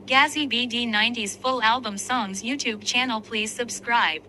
Gazzy BD90's full album songs YouTube channel, please subscribe.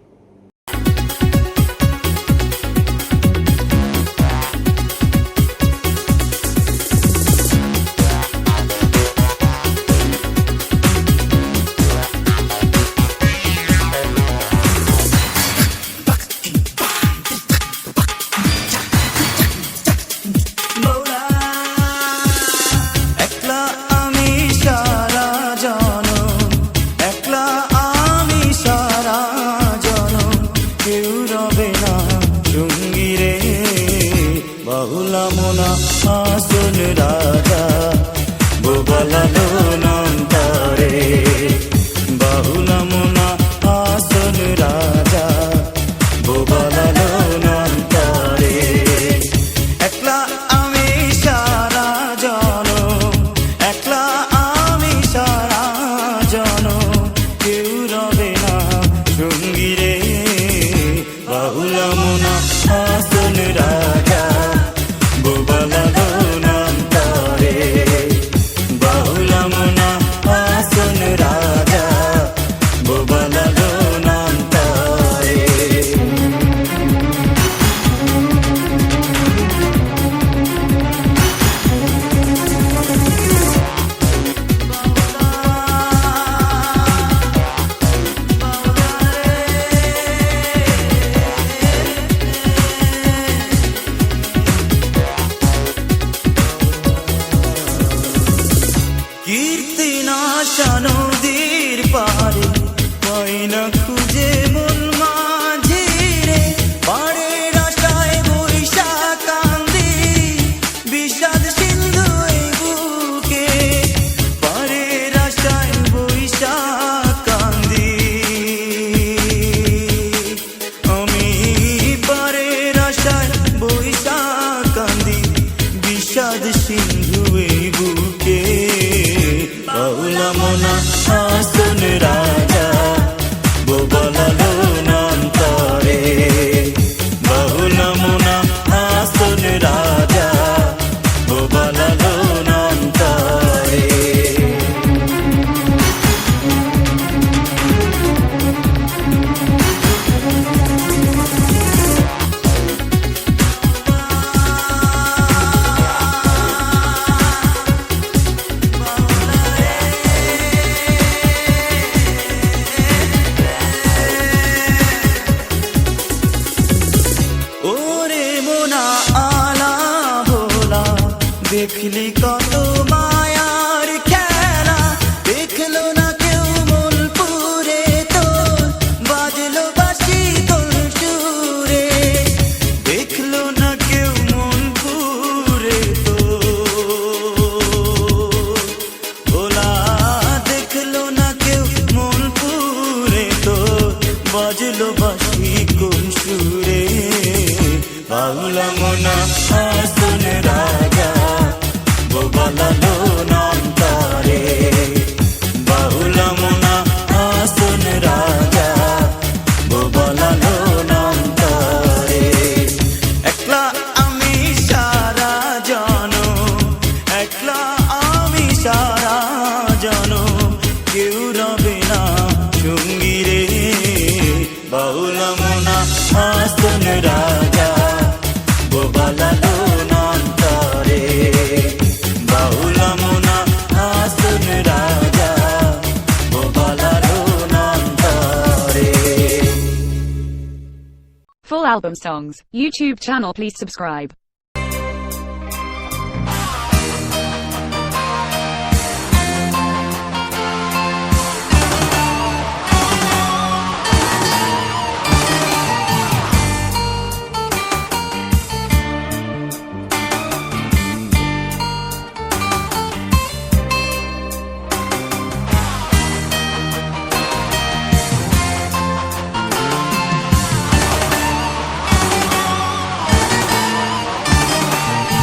দেখলি কত মায়ার খেলা, দেখলো না কেউ মন পুরে তোর, বাজলো বাঁশি তোর সুরে, দেখলো না কেউ মন পুরে তোর, ভোলা দেখলো না কেউ মন পুরে তোর, বাজলো বাঁশি কোন সুরে, বাউলা মনা আসন রাজা বোবালালো নান্তরে, বাউলা মনা আসন রাজা বোবালালো নান্তরে, একলা আমি সারা জানো, একলা আমি সারা জানো, কেউ রবে না সঙ্গী রে, বাউলা মনা আসন রাজা বোবালালো নান্তরে, বাউলা মনা আসন রাজা বোবালালো নান্তরে। Full album songs, YouTube channel, please subscribe.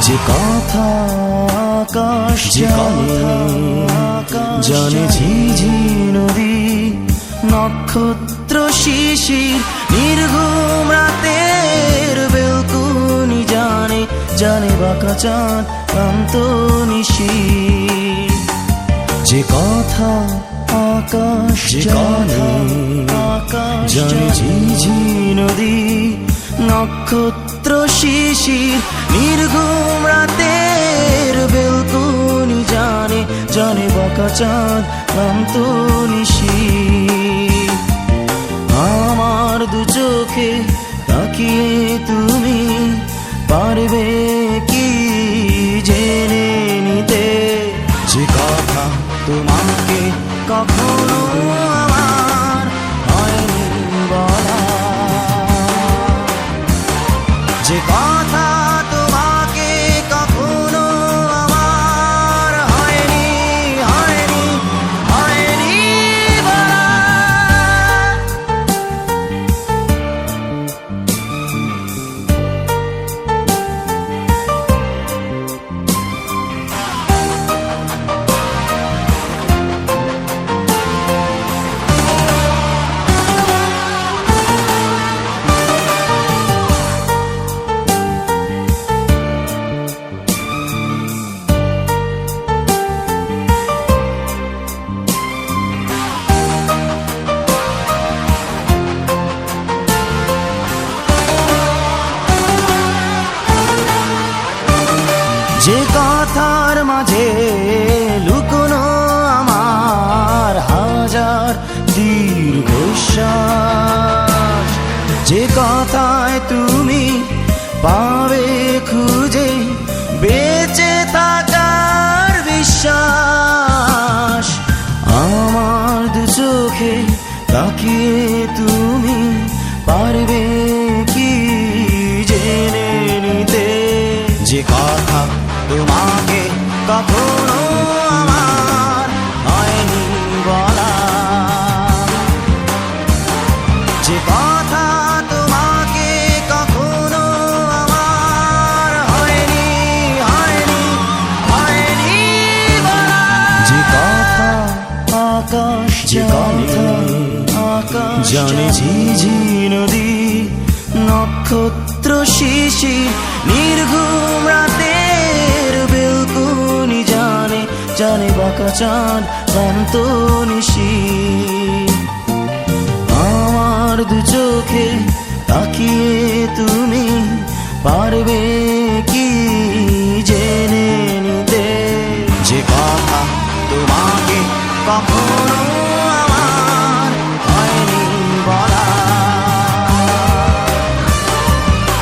যে কথা আকাশ জানে, ঝিঝি নদী, নক্ষত্র শিশির, নির্ঘুম রাতের বেলকুনি জানে, জানে বাঁকা চাঁদ ক্লান্ত নিশি, যে কথা আকাশ জানে, জানে ঝিঝি নদী, নক্ষত্র শিশির, নির্ঘুম রাতের বেলকুনি জানে, জানে বাঁকা চাঁদ ক্লান্ত নিশি। আমার দু চোখে তাকিয়ে তুমি পারবে কি জেনে নিতে, যে কথা তোমাকে কখনো আমার হয়নি বলা, যে কথা তোমাকে কখনো আমার হয়নি হয়নি হয়নি বলা। যে কথার মাঝে লুকোনো আমার হাজার দীর্ঘশ্বাস, যে কথায় তুমি পাবে খুঁজে বেঁচে থাকার বিশ্বাস। আমার দু চোখে তাকিয়ে তুমি পারবে কি জেনে নিতে, যে কথা তোমাকে কখনো আমার হয়নি বলা, যে কথা তোমাকে কখনো আমার হয়নি হয়নি হয়নি বলা। যে কথা আকাশ জানে, জানে ঝিঝি নদী, নক্ষত্র শিশির, নির্ঘুম রাতের বেলকুনি জানে, জানে বাঁকা চাঁদ ক্লান্ত নিশি। আমার দু চোখে তাকিয়ে তুমি পারবে কি জেনে নিতে, যে কথা তোমাকে কখনো আমার হয়নি বলা,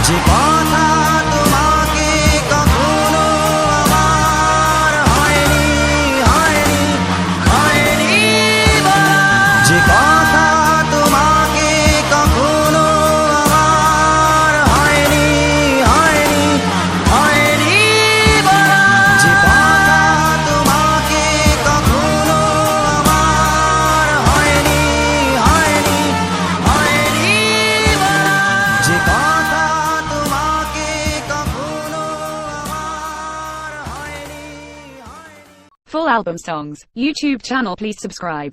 যে কথা তোমাকে কখনো আমার হয়নি হয়নি হয়নি বলা, যে কথা তোমাকে কখনো আমার হয়নি হয়নি হয়নি বলা, যে কথা তোমাকে কখনো আমার হয়নি হয়নি হয়নি বলা, যে কথা তোমাকে কখনো আমার হয়নি হয়নি। Full album songs, YouTube channel please subscribe.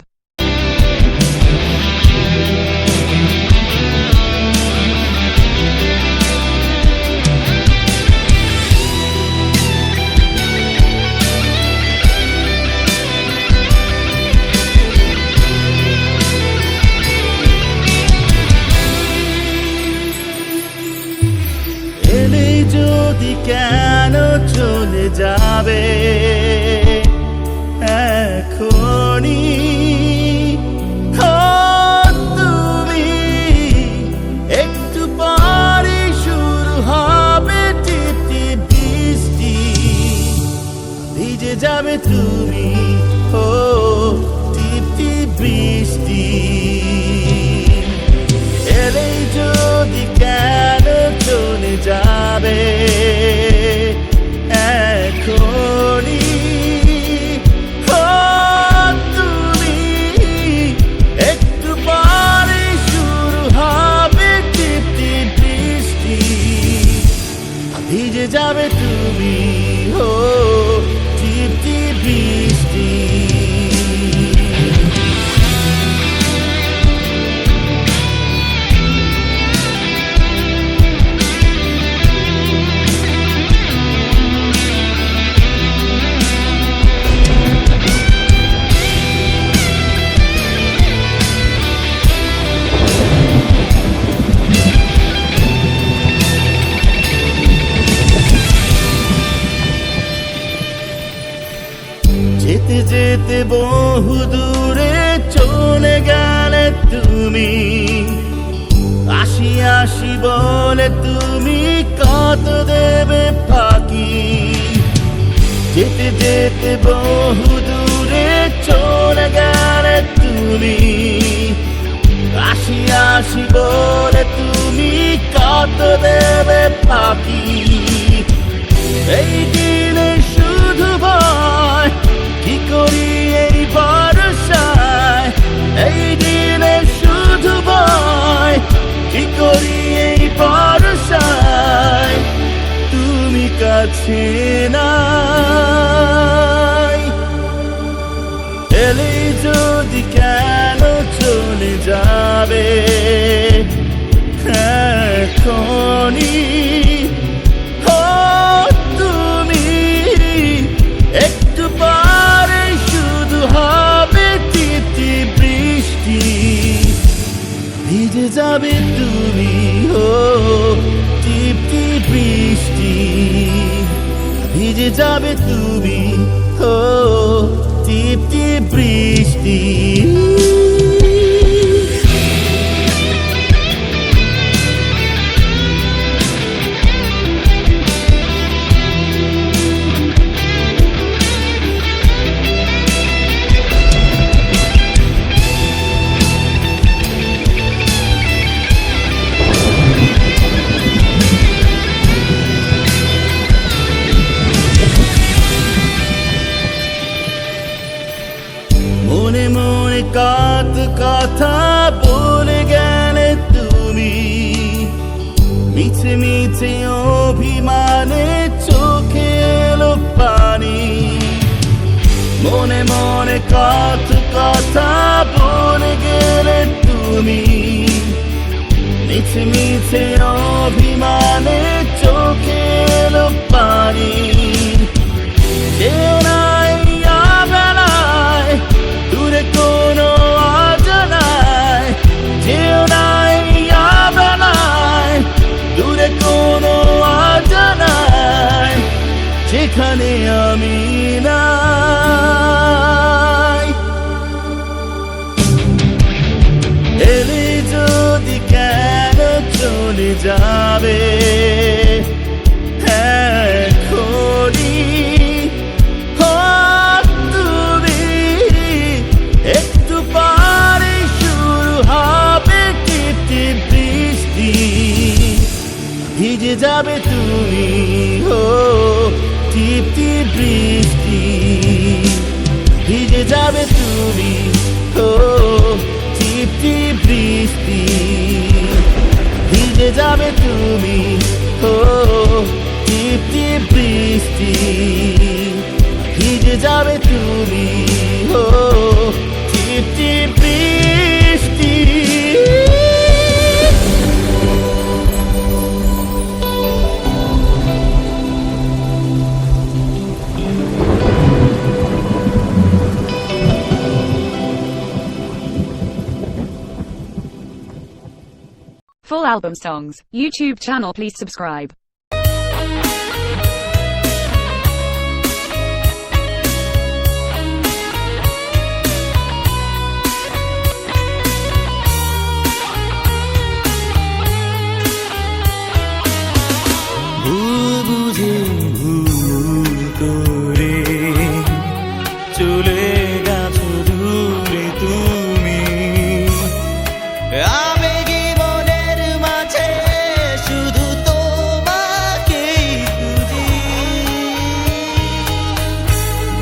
এলে যদি কেন চলে যাবে এখনই, তুমি বহু দূরে চলে গেলে তুমি, আসি আসি বলে তুমি কত দেবে ফাঁকি। যেতে যেতে বহু দূরে চলে গেলে তুমি, আসি আসি বলে তুমি কত দেবে ফাঁকি। এই দিনে শুধু ভয়, কি করি এই ভরসায়। এই দিনে শুধু ভয়, কি করি এই ভরসায়। তুমি কাছে নাই, এলে যদি কেন চলে যাবে এখনই। তুমি একটু পরে শুধু হবে টিপটি বৃষ্টি, ভিজে যাবে তুমি। টিপটি বৃষ্টি, ভিজে যাবে তুমি। টিপটি বৃষ্টি। মনে মনে কত কথা বলে গেলে তুমি, মিছে মিছে অভিমানে চোখে এলো পানি। মনে মনে কত কথা বলে গেলে তুমি, মিছে মিছে অভিমানে চোখে এলো পানি। যেও না দূরে কোনো অজানায়, যেও নাই বেলায় দূরে কোনো অজানায়, যেখানে আমি নাই। এলে যদি কেন চলে যাবে এখনই। একটু পরে শুরু হবে টিপটি বৃষ্টি, ভিজে যাবে তুমি। টিপটি বৃষ্টি, ভিজে যাবে তুমি। টিপটি বৃষ্টি, ভিজে যাবে তুমি। টিপটি বৃষ্টি, ভিজে যাবে তুমি। টিপটি বৃষ্টি। Full album songs, YouTube channel, please subscribe. চলে গেছো দূরে তুমি, আবেগী মনের মাঝে শুধু তোমাকেই খুঁজি।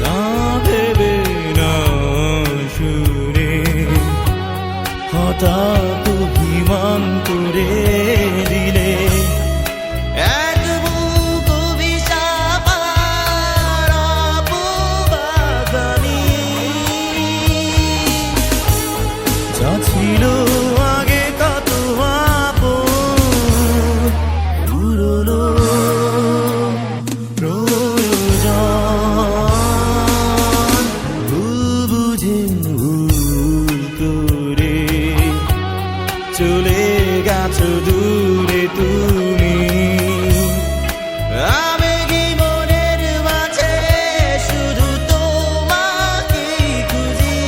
না ভেবে না শুনে হঠাৎ অভিমান করে দিলে। ছিল আগে কত আপন, পুরনো প্রয়োজন। ভুল বুঝে ভুল করে চলে গেছো দূরে তুমি, আবেগী মনের মাঝে শুধু তোমাকেই খুঁজি।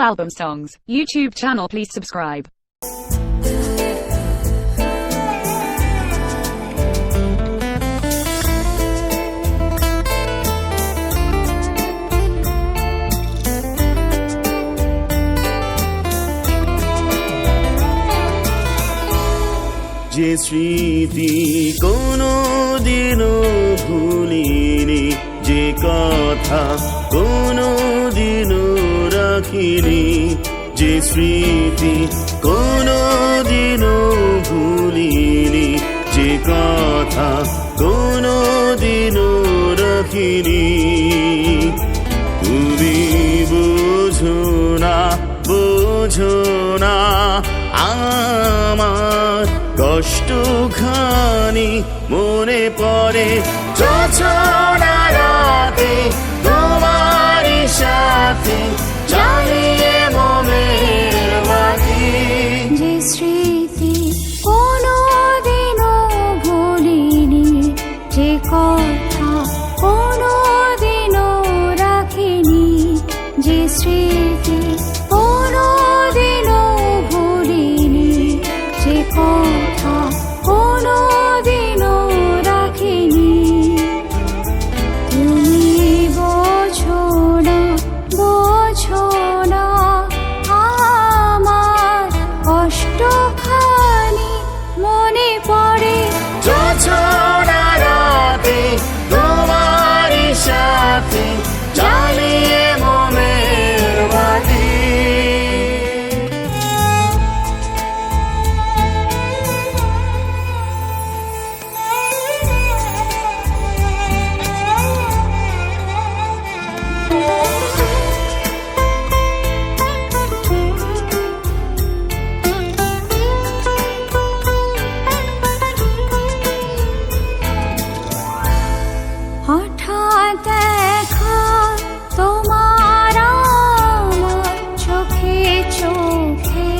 album songs YouTube channel, please subscribe. যে স্মৃতি কোনো দিনও ভুলিনি, যে কথা কোনো দিনও রাখিনি, যে স্মৃতি কোনো দিনও ভুলিনি, যে কথা কোনো দিনও রাখিনি। তুমি বোঝো না, বোঝো না আমার কষ্টখানি, মনে পড়ে জোছনা রাতে তোমারই সাথে জ্বালিয়ে মোমের বাতি। যে স্মৃতি কোনোদিনও ভুলিনি, যে কথা কোনোদিনও রাখিনি, যে স্মৃতি কোনোদিনও ভুলিনি, যে কথা কোনোদিনও রাখিনি। তুমি বোঝো না, বোঝো না আমার কষ্টখানি, মনে পড়ে জোছনা রাতে তোমারই সাথে জ্বালিয়ে মোমের বাতি। হঠাৎ দেখা তোমার আমার চোখে চোখে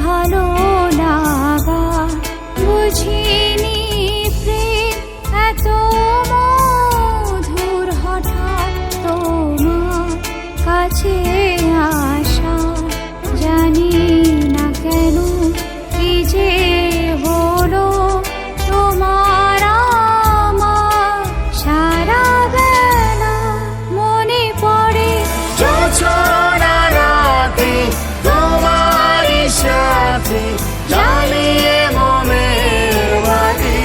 ভালো লাগা, বুঝিনি প্রেম এত মধুর, হঠাৎ তোমার কাছে আসা, জানি না কেন কি যে হলো তোমার আমার, সারা বেলা মনে পড়ে জোছনা রাতে তোমারই সাথে জ্বালিয়ে মোমের বাতি।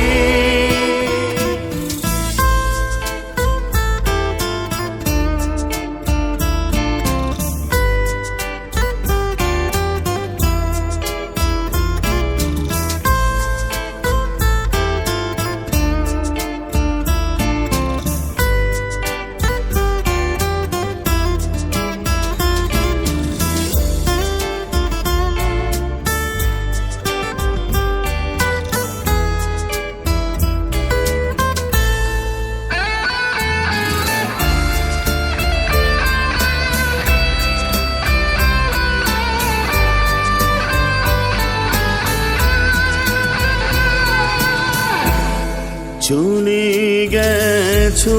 চলে গেছো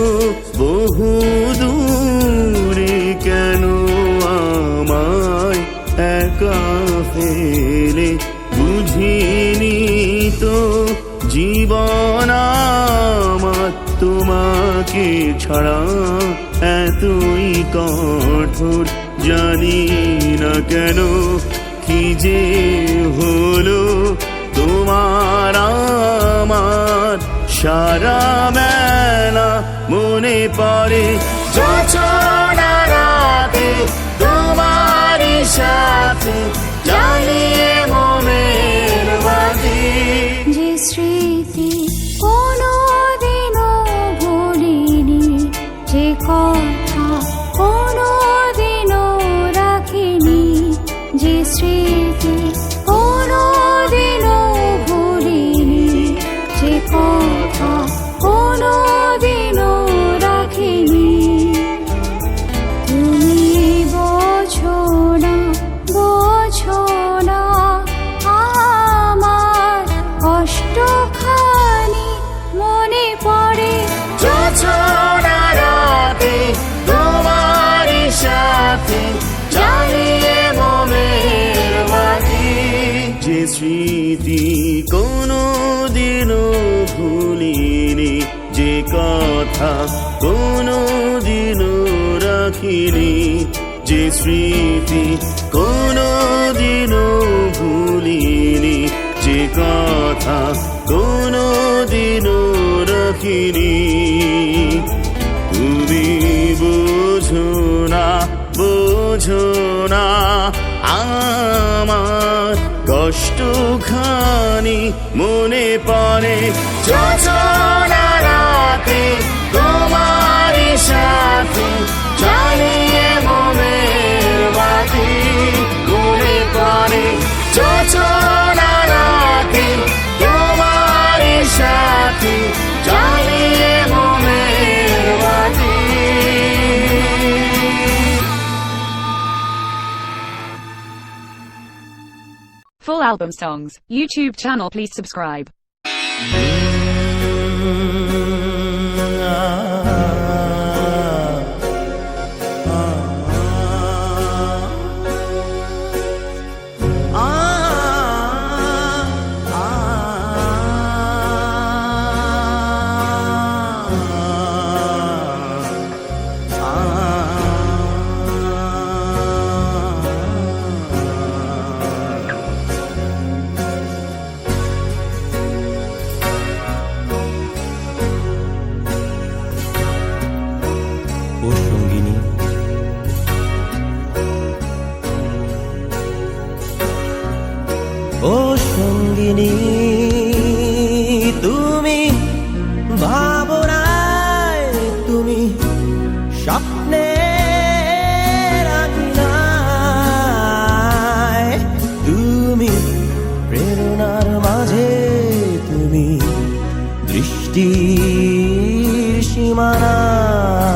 বহু দূরে, কেন আমায় একা ফেলে, বুঝিনি তো জীবন আমার তোমাকে ছাড়া এতই কঠোর, জানি না কেন কি যে হলো তোমার আমার, সারা বেলা মনে পড়ে জোছনা রাতে তোমারই সাথে জ্বালিয়ে মোমের বাতি। যে স্মৃতি কোনোদিনও ভুলিনি, যে কথা কোনোদিনও রাখিনি, যে স্মৃতি কোনোদিনও ভুলিনি, যে কথা কোনোদিনও রাখিনি। তুমি বোঝো না, বোঝো না আমার কষ্টখানি, মনে পড়ে জোছনা রাতে কথা কোনোদিনও রাখিনি, যে স্মৃতি কোনোদিনও ভুলিনি, যে কথা কোনোদিনও রাখিনি। তুমি বোঝো না, বোঝো না আমার কষ্টখানি, মনে পড়ে যোজনা রাতে তোমারই সাথে জ্বালিয়ে মোমের বাতি, মনে পড়ে যোজনা রাতে তোমারই সাথে জ্বালিয়ে মোমের বাতি। Full album songs, YouTube channel please subscribe. ও সঙ্গিনী, ও সঙ্গিনী, তুমি ভাবনায়, তুমি স্বপ্নের আঙিনায়, তুমি প্রেরণার মাঝে, তুমি দৃষ্টির সীমানায়।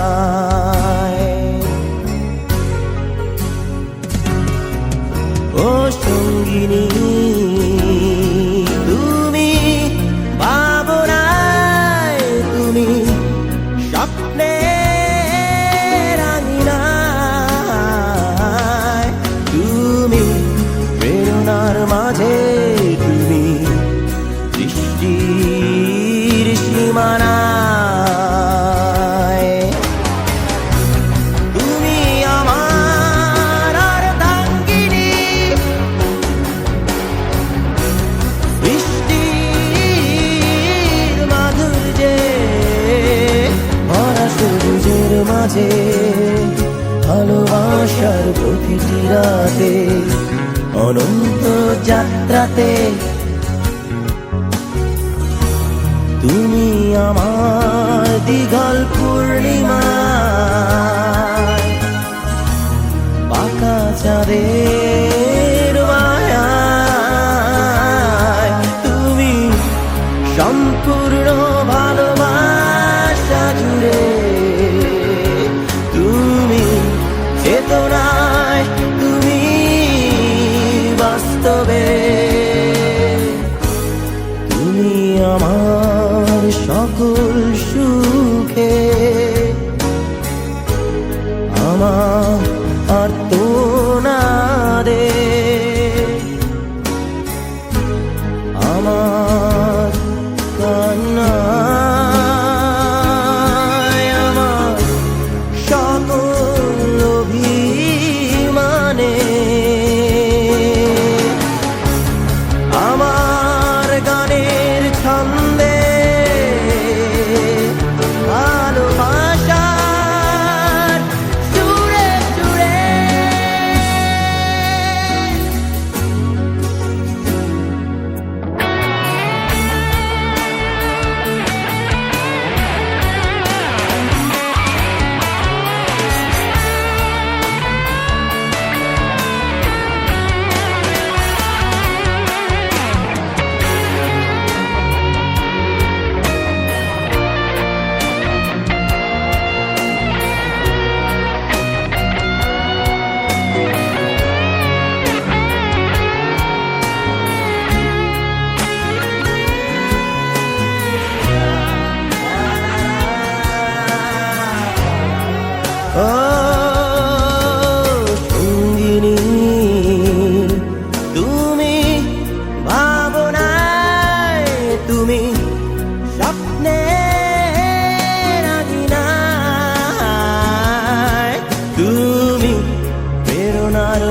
ও সঙ্গিনী, তুমি ভাবনায়, তুমি স্বপ্নের আঙিনায়, তুমি প্রেরণার মাঝে, তুমি দৃষ্টির সীমানায়। তুমি আমার অর্ধাঙ্গিনী, বৃষ্টির মাধুর্যে ভরা সবুজের মাঝে, ভালোবাসার প্রতিটি রাতে, অনন্ত যাত্রাতে, তুমি আমার দিগল পূর্ণিমায়, পাকা চাঁদের মায়ায়, তুমি সম্পূর্ণ ভালোবাসা জুড়ে, তুমি চেতনায়, তুমি বাস্তবে, তুমি আমার সকল সুখে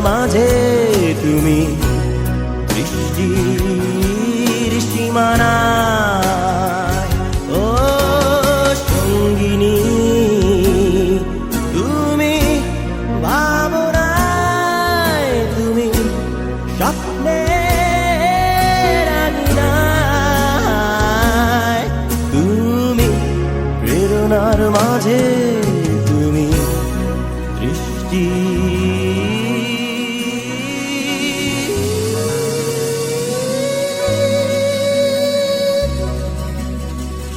মাঝে তুমি দৃষ্টির সীমানায় ও সঙ্গিনী তুমি ভাবনায় তুমি স্বপ্নের আঙিনায় তুমি প্রেরণার মাঝে তুমি দৃষ্টি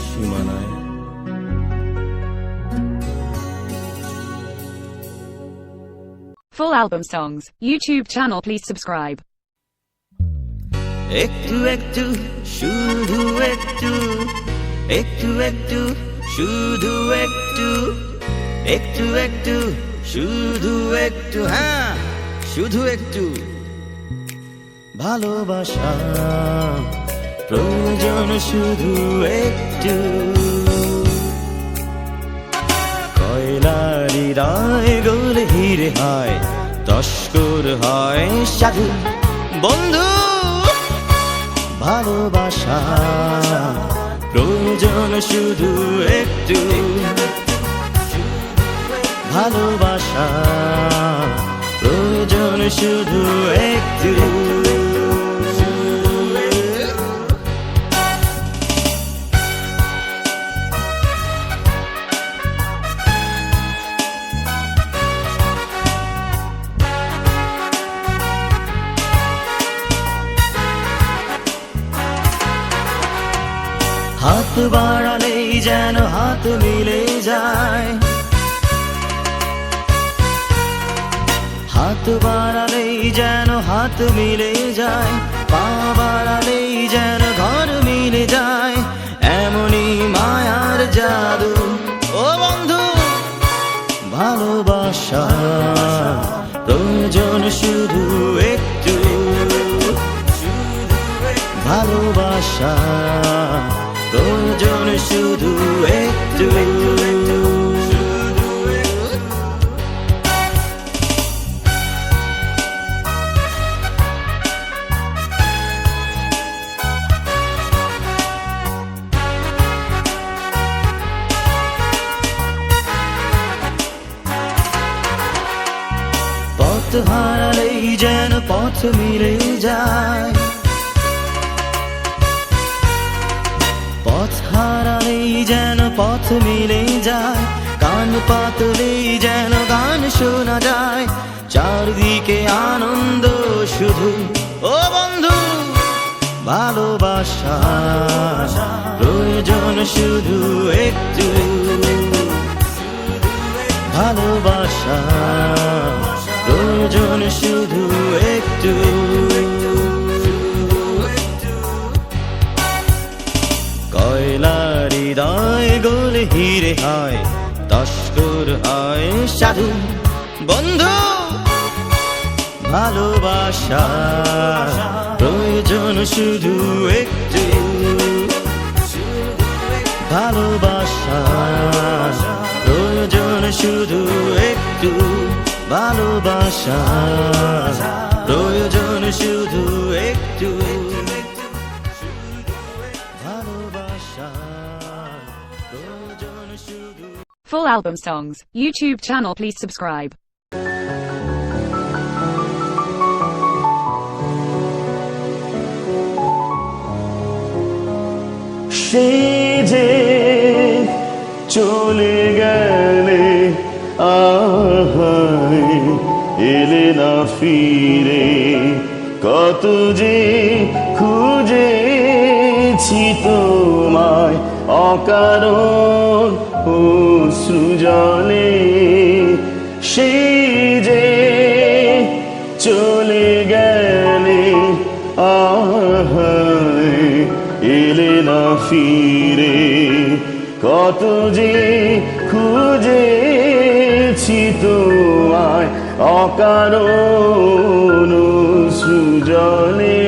সীমানায় Full album songs, YouTube channel please subscribe. একটু একটু শুধু একটু একটু একটু শুধু একটু একটু একটু শুধু একটু হ্যাঁ শুধু একটু ভালোবাসা প্রয়োজন শুধু একটু কয়লারি রায় গোল হিরে হয় তস্কর হয় সাধু বন্ধু ভালোবাসা প্রয়োজন শুধু একটু ভালোবাসা প্রয়োজন শুধু একটু হাত বাড়ালেই যেন হাত মিলে যায় হাত বাড়ালেই যেন হাত মিলে যায় পা বাড়ালেই যেন ঘর মিলে যায় এমনই মায়ার জাদু ও বন্ধু ভালোবাসা প্রয়োজন শুধু একটু ভালোবাসা প্রয়োজন শুধু একটু পথ হারালেই যেন পথ মিলে যায় পথ হারালেই যেন পথ মিলে যায় কান পাতলেই যেন গান শোনা যায় চারদিকে আনন্দ শুধু ও বন্ধু ভালোবাসা প্রয়োজন শুধু একটু ভালোবাসা প্রয়োজন শুধু একটু কয়লার হৃদয় গোল হিরে হয় তস্কর হয় সাধু বন্ধু ভালোবাসা প্রয়োজন শুধু একটু ভালোবাসা প্রয়োজন শুধু একটু ভালোবাসা প্রয়োজন শুধু একটু ভালোবাসা প্রয়োজন শুধু Full album songs, YouTube channel please subscribe. সে যে চলে গেলে আহায় এলে না ফিরে কত যে খুঁজেছি তোমায় অকারণ অশ্রুজলে সে যে চলে গেলে আহায় এলে না ফিরে কত যে খুঁজেছি তোমায় অকারণ অশ্রুজলে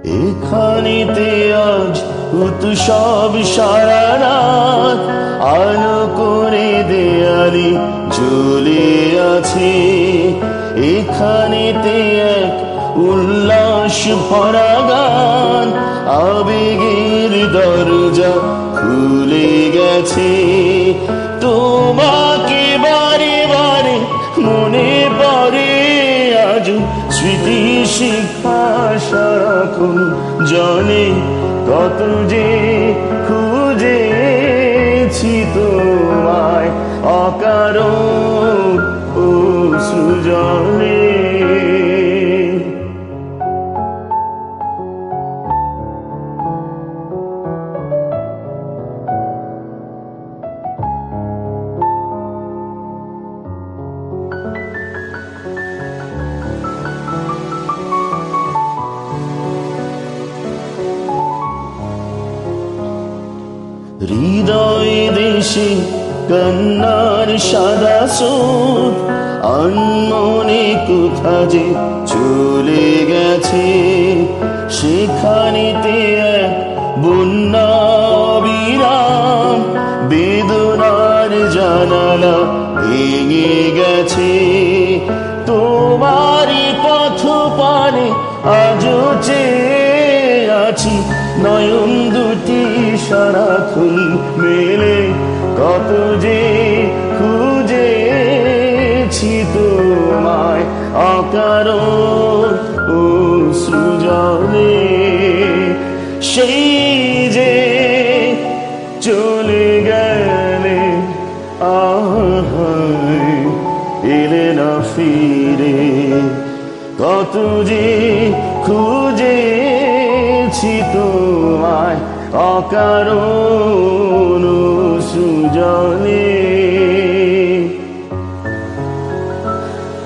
এখানেতে আজ উৎসব সারা রাত, আলো করে দেয়ালে জ্বলে আছে। এখানেতে এক উল্লাস ভরা গান, আবেগের দরজা খুলে গেছে। তোমাকে বারে বারে মনে পড়ে আজ, স্মৃতি শিক্ষা সারাক্ষণ জলে কত যে খুঁজেছি তোমায় অকারণ ও সুজনে। হৃদয় দেশে কন্যার সাদা সুর, আনমনে কোথা যে চলে গেছে। সেখানেতে এক বন্যা বিরাম, বেদনার জানালা ভেঙে গেছে। তোমারই পথ পানে আজও চেয়ে আছি, নয়ন দুটি সারাক্ষণ মেলে কত যে খুঁজেছি তোমায় অকারণ ও সুজনে। সেই যে চলে গেলে আহায় এলে না ফিরে, কত যে খুঁজেছি তোমায় অকারণ সুজনে।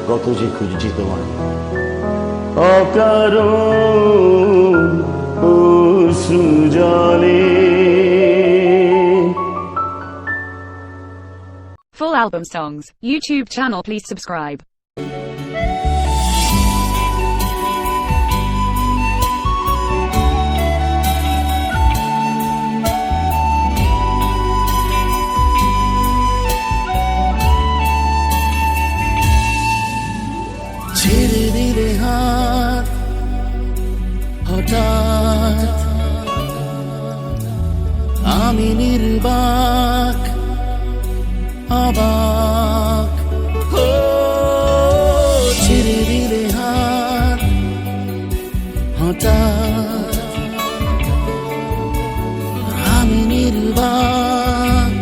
কত যে খুঁজছি তোমায় অকারণ ও সুজনে। Full album songs, YouTube channel, please subscribe. ছেড়ে দিলে হাত হঠাৎ, আমি নির্বাক অবাক। ও ছেড়ে দিলে হাত হঠাৎ, আমি নির্বাক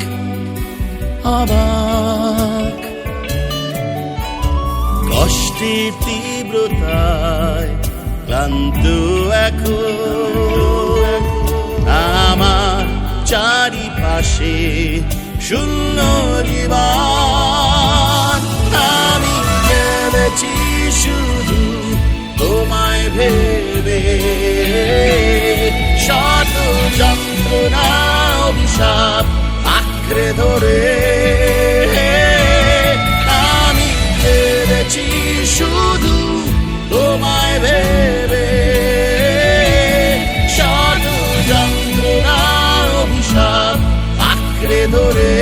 অবাক। কষ্টের তীব্রতায় ক্লান্ত এখন আমার চারিপাশে শূন্য জীবন। আমি কেঁদেছি শুধু তোমায় ভেবে, শত যন্ত্রণা অভিশাপ আঁকড়ে ধরে। আমি কেঁদেছি শুধু তোমায় ভেবে, শত যন্ত্রণা অভিশাপ আঁকড়ে ধরে।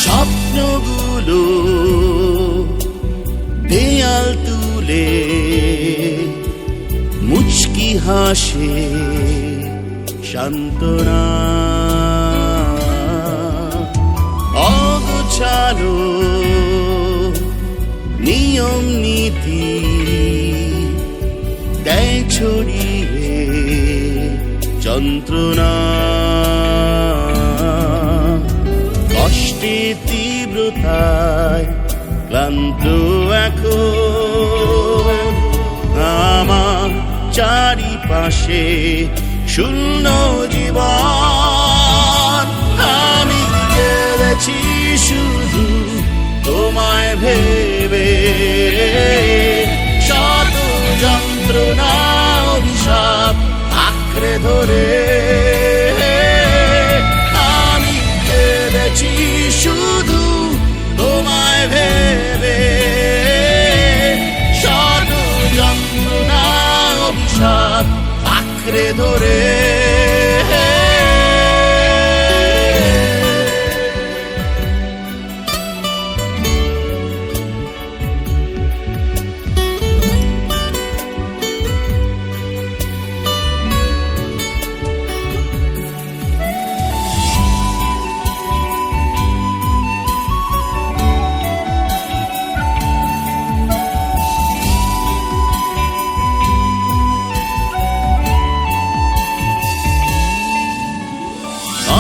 স্বপ্নগুলো দেয়াল তুলে মুচকি হাসে সান্ত্বনা। অগোছালো নিয়ম নীতি দেয় ছড়িয়ে যন্ত্রণা। কষ্টের তীব্রতায় ক্লান্ত এখন আমার চারিপাশে শূন্য জীবন। আমি গেলেছি শুধু তোমায় ভেবে, শত যন্ত্রণা অভিশাপ আঁকড়ে ধরে। আমি গেলেছি শুধু তোমায় ভেবে, শত যন্ত্রণা অভিশাপ আঁকড়ে ধরে।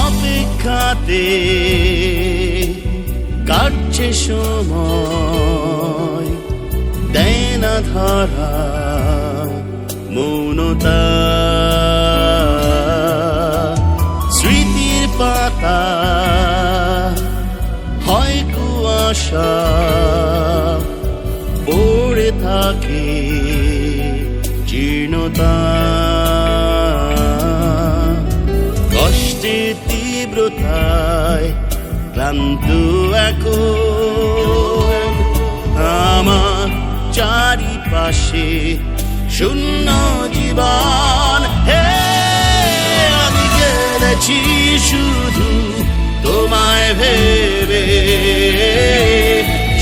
অপেক্ষাতে কাটছে সময়, দেয় না ধরা মৌনতা। স্মৃতির পাতা হয় কুয়াশা, পড়ে থাকে জীর্ণতা। কষ্টের তীব্রতায় ক্লান্ত এখন আমার চারিপাশে শূন্য জীবন। হে আমি গেলেছি শুধু তোমায় ভেবে,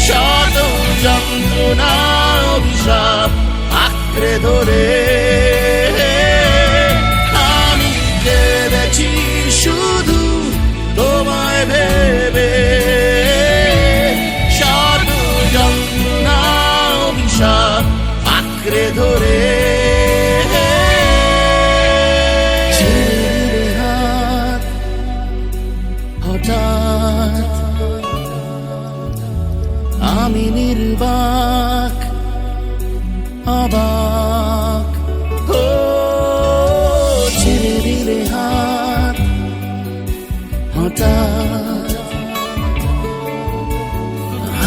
শত যন্ত্রণা অভিশাপ আঁকড়ে ধরে। আমি গেলেছি শুধু তোমায় ভেবে, শত যন্ত্রণা অভিশাপ আঁকড়ে ধরে। ছেড়ে হাত হঠাৎ আমি নির্বাক অবাক। ও ছেড়ে দিলে হাত হঠাৎ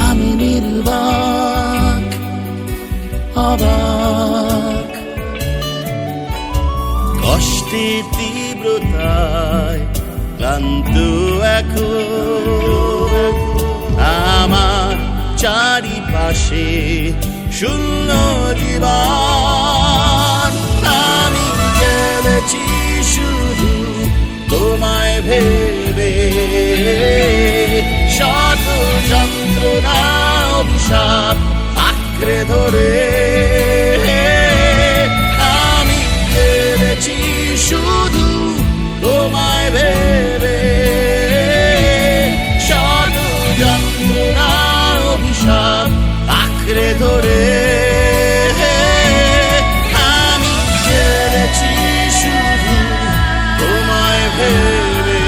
আমি নির্বাক অবাক। কষ্টের তীব্রতায় ক্লান্ত এখন আমার চারিপাশে শূন্য জীবন। আমি গেলেছি শুধু তোমায় ভেবে, শত যন্ত্রণা অভিশাপ আঁকড়ে ধরে। আমি গেলেছি শুধু তোমায় ভেবে, শত যন্ত্রণা অভিশাপ আঁকড়ে ধরে। আমি গেলেছি শুধু তোমায় ভেবে,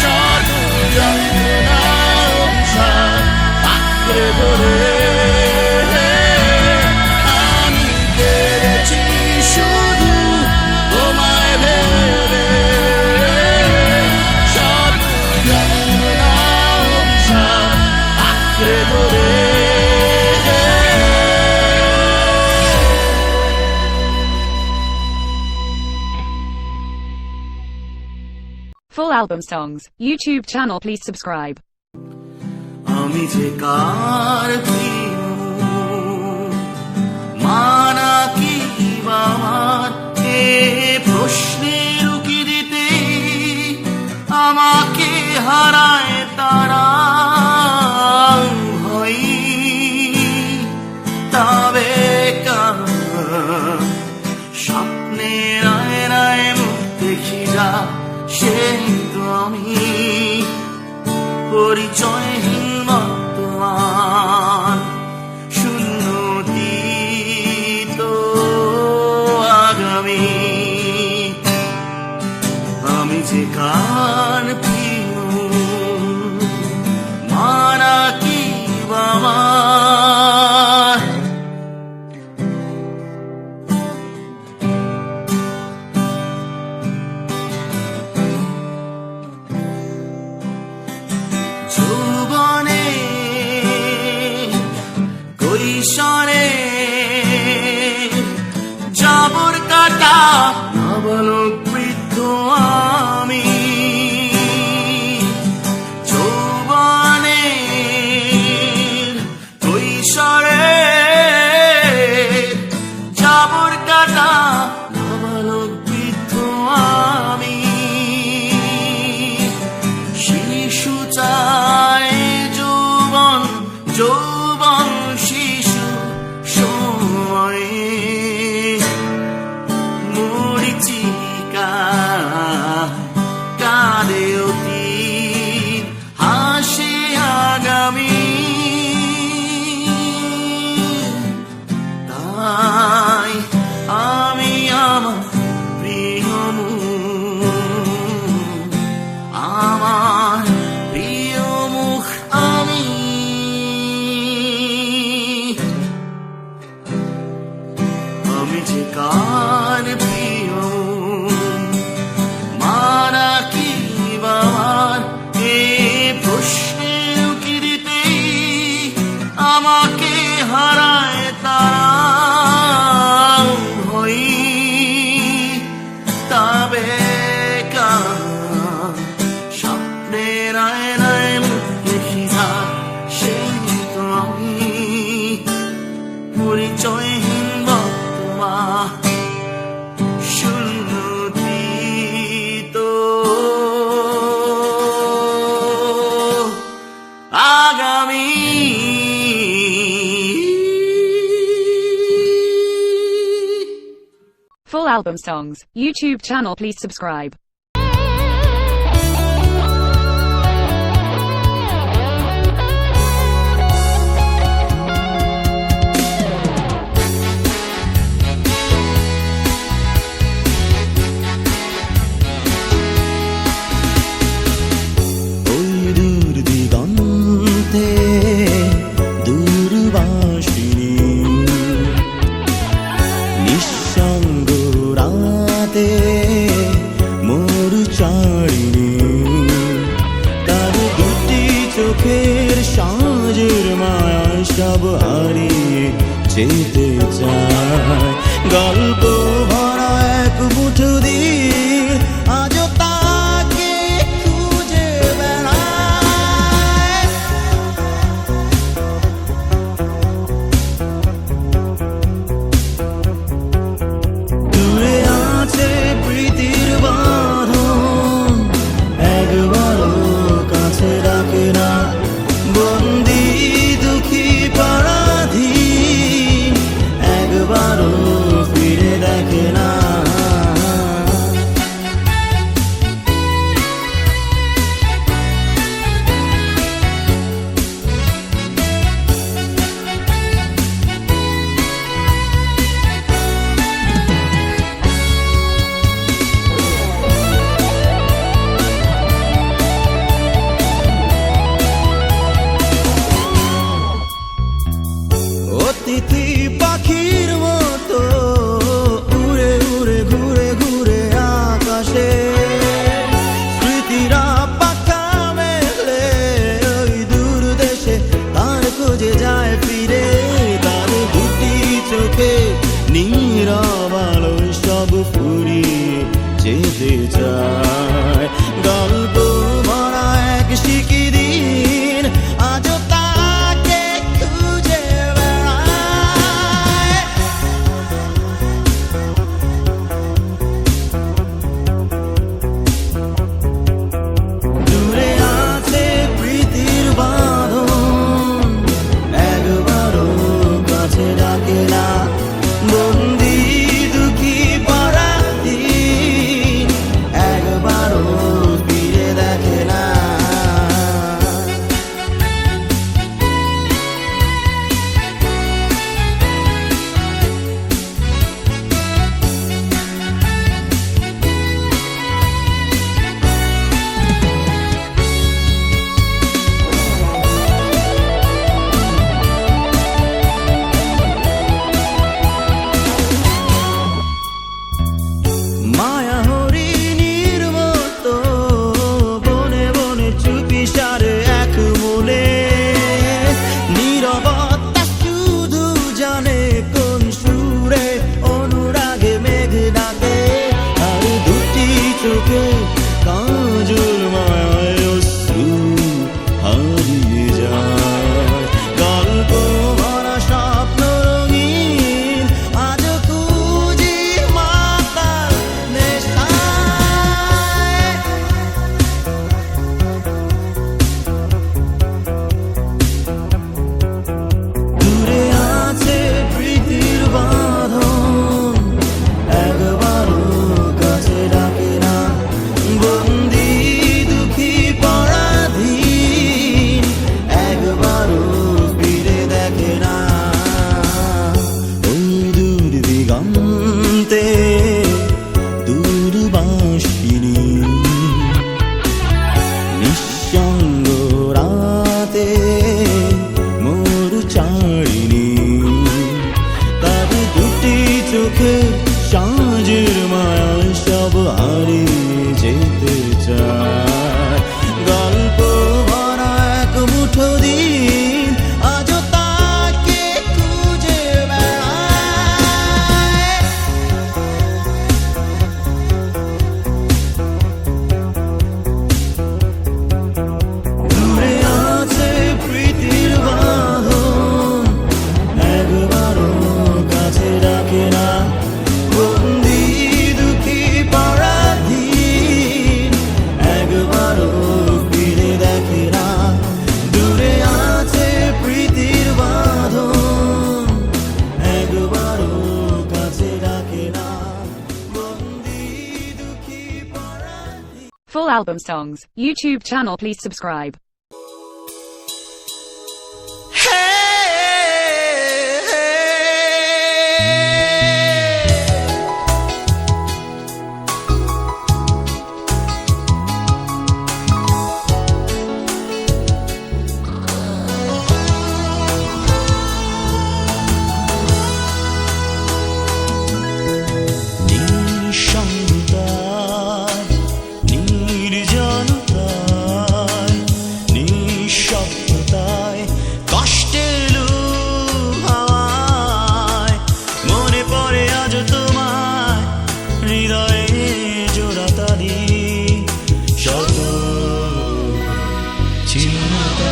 শত যন্ত্রণা অভিশাপ আঁকড়ে ধরে। আমি গেলেছি শুধু তোমায় ভেবে, শত যন্ত্রণা অভিশাপ আঁকড়ে ধরে। Full album songs, YouTube channel, please subscribe. আমি যে কার প্রিয়, মানা কি আমার এ প্রশ্নের উকি দিতে আমাকে হারায় তারা ভয়। তবে স্বপ্নের আয়নায় মুখ দেখি যা, সেই তো আমি পরিচয়হীন বর্তমান, শূন্যতীত আগামী। আমি যে কার প্রিয়, মানা কি আমার জাবর কাটা নাবালক বৃদ্ধ আমি যৌবনের কৈশোরে জাবর কাটা নাবালক বৃদ্ধ আমি শিশু চায় যৌবন যৌবন শিশু সময়ে মরিচিকা কাঁদে অতীত হাসে আগামী তাই আমি আমার প্রিয় আমার প্রিয় মুখ আমি যে কার প্রিয় মারা কি বাবার এ প্রশ্নের উকি দিতেই আমাকে হারায় তারা হই তবে স্বপ্নের আয়নায় মুখ দেখি যা সেই তো আমি পরিচয়হীন বর্তমা শূন্যতীত আগামী Full album songs, YouTube channel please subscribe. ওই দূর দিগন্তে দূরবাসিনী নিঃসঙ্গ রাতে মরুচারিণী তার দুটি চোখের সাজের মায়ায় সব হারিয়ে যেতে চায় গল্প ভরা এক মুঠো দিন আজও তাকে খুঁজে বেড়ায় দূরে আছে প্রীতির বাঁধন একবারও কাছে ডাকে না বন্দি দুঃখী পরাধী একবারও ফিরে দেখে না নিজের মায়ায় সব হারিয়ে যেতে চায়। গল্প ভরা এক মুঠো দিন আজও তাকে খুঁজে বেড়ায়। দূরে আছে প্রীতির বাঁধন, একবারও কাছে ডাকে না। বন্দি দুঃখী পরাধীন, একবারও ফিরে দেখে না। দূরে আছে প্রীতির বাঁধন, একবারও কাছে ডাকে না। বন্দি দুঃখী পরাধীন। Full album songs, YouTube channel please subscribe. নিঃসঙ্গতায়, নির্জনতায়, নিঃশব্দতায়, কষ্টের হাওয়ায় মনে পড়ে আজ তোমায়। হৃদয়ে জোড়াতালি শত চিন্তা।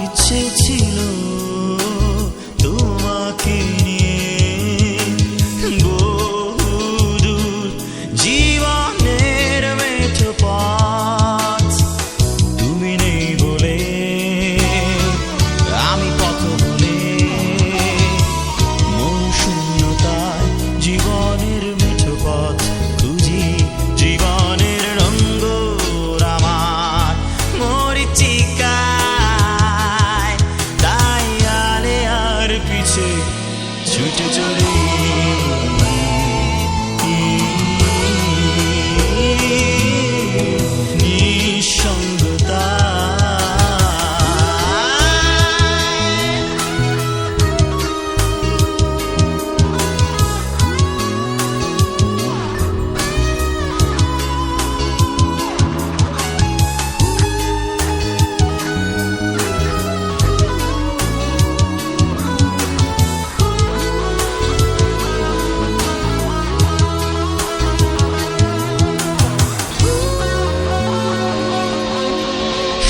ইচ্ছে ছিল তোমাকে নিয়ে বহুদূর জীবনের মেঠো পথ। তুমি নেই বলে আমি পথ ভুলে মন শূন্যতায় জীবনের মেঠো পথ খুঁজি। জীবনের রঙ্গ আমার মরিচিকায়, তাই আলে আর পিছে ছুটে চলি। নিঃসঙ্গতায়,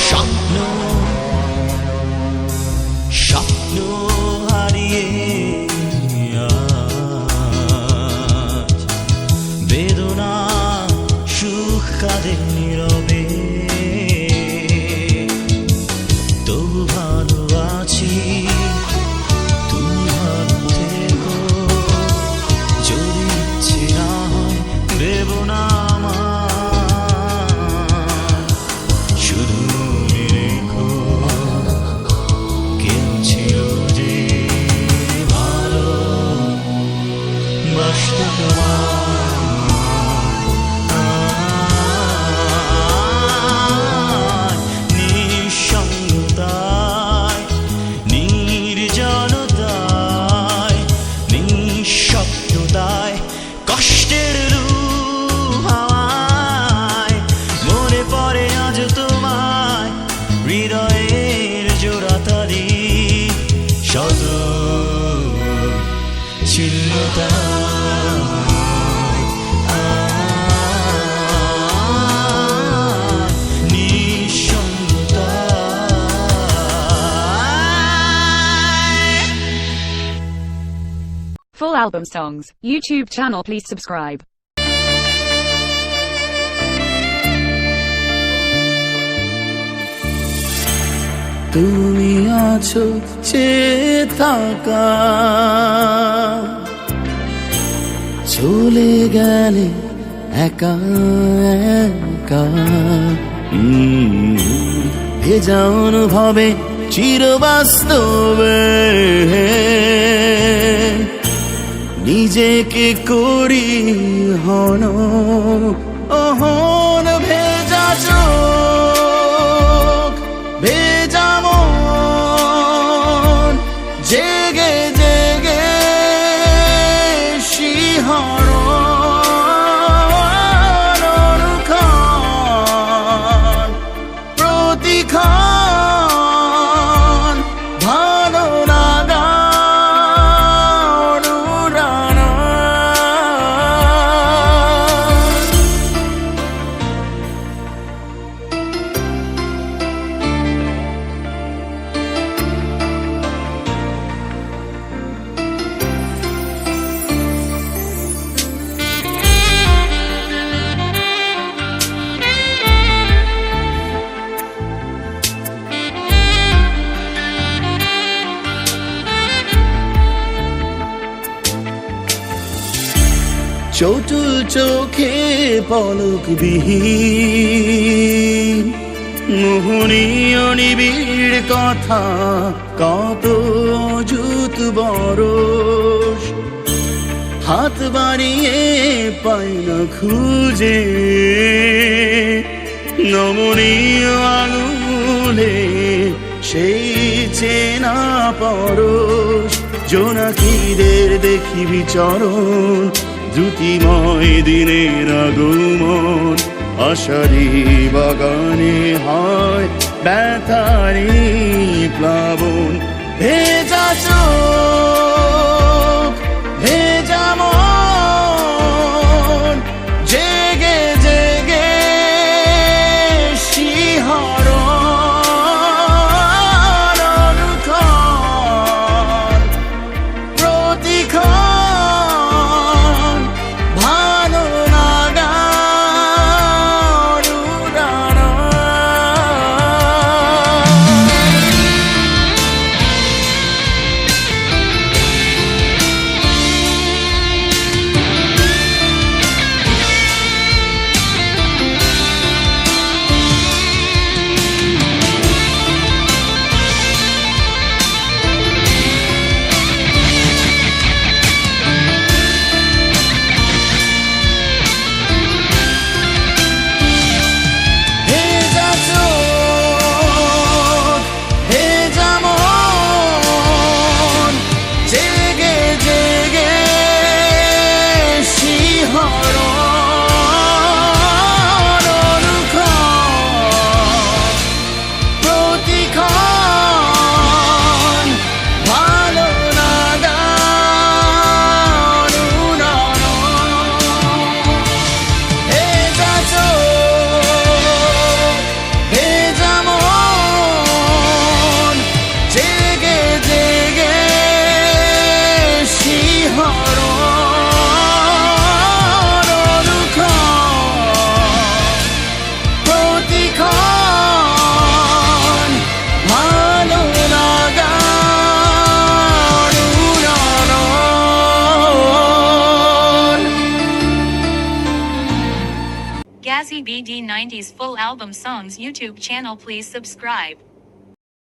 স্বপ্ন স্বপ্ন হারিয়ে আজ বেদনা সুখ কাঁদে নীরবে। তবু ভালো আছি, তুমি ভালো থেকো। যদি ইচ্ছে না হয় দেব না আমার, শুধু মনে রেখো কেউ ছিল যে ভালো বাসত তোমার। নিঃসঙ্গতায়, নির্জনতায়, নিঃশব্দতায়, কষ্টের হাওয়ায় মনে পড়ে আজ তোমায়। হৃদয়ের জোড়াতালি শত চিন্তা। Full album songs, YouTube channel please subscribe. তুমি আছো চেয়ে থাকা, চলে গেলে একা একা ভেজা অনুভবে চিরবাস্তবে নিজেকে করি হন অহন ভেজা চোখ ভেজা মন জেগে জেগে শিহরণ অনুক্ষণ প্রতিক্ষণ ভালো লাগা অনুরানা চটুল চোখে পলক বিহীন মোহনীয় নিবিড় কথা কত অযুত বরস হাত বাড়িয়ে পাই না খুঁজে নমনীয় আঙুলে সেই চেনা পরশ জোনাকিদের দেখি বিচরণ দ্যুতিময় দিনের আগমন আশারি বাগানে হয় ব্যথারি প্লাবন ভেজা চোখ ভেজা মন জেগে জেগে শিহরণ অনুক্ষণ প্রতিক্ষণ ভালো লাগা অনুরানা ভেজা চোখ ভেজা মন জেগে জেগে শিহরণ অনুক্ষণ প্রতিক্ষণ ভালো লাগা অনুরানা ভেজা চোখ ভেজা মন জেগে জেগে শিহরণ অনুক্ষণ প্রতিক্ষণ ভালো লাগা অনুরানা Gazzy BD 90s full album songs YouTube channel please subscribe.